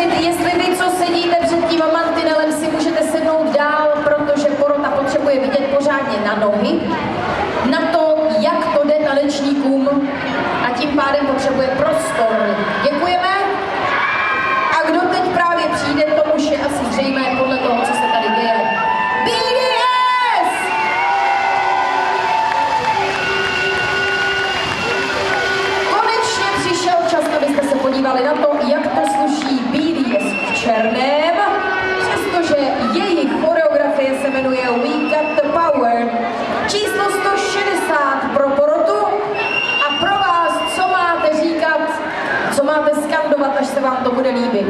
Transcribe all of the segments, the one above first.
poprosit, jestli vy, co sedíte před tím mantinelem, si můžete sednout dál, protože porota potřebuje vidět pořádně na nohy, na to, jak to jde tanečníkům a tím pádem potřebuje prostor. Děkujeme. A kdo teď právě přijde, to už je asi zřejmé podle toho, co se tady děje. BDS! Konečně přišel čas, abyste se podívali na to, jak to sluší BDS v černém, přestože jejich choreografie se jmenuje We Got the Power. Číslo 160 pro porotu a pro vás, co máte říkat, co máte skandovat, až se vám to bude líbit.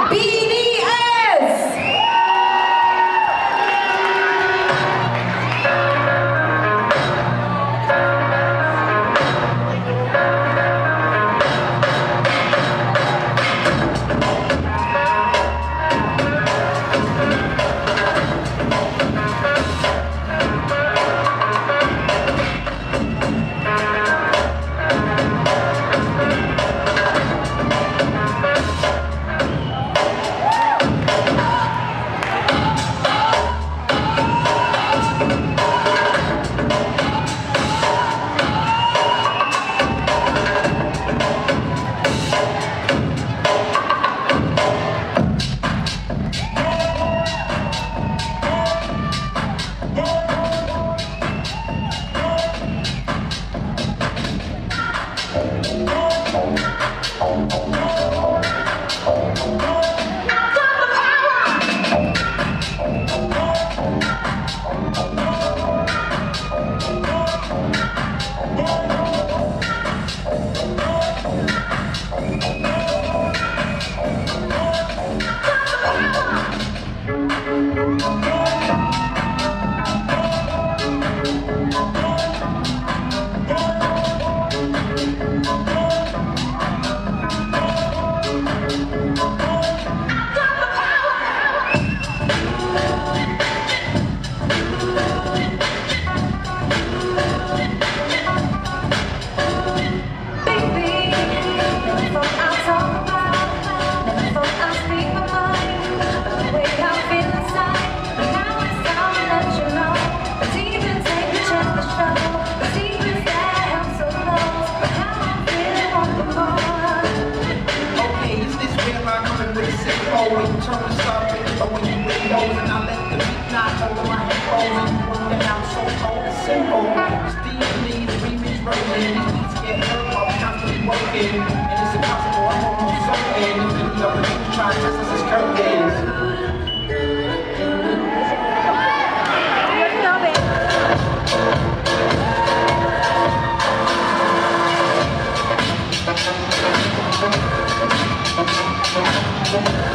BDS! Thank you.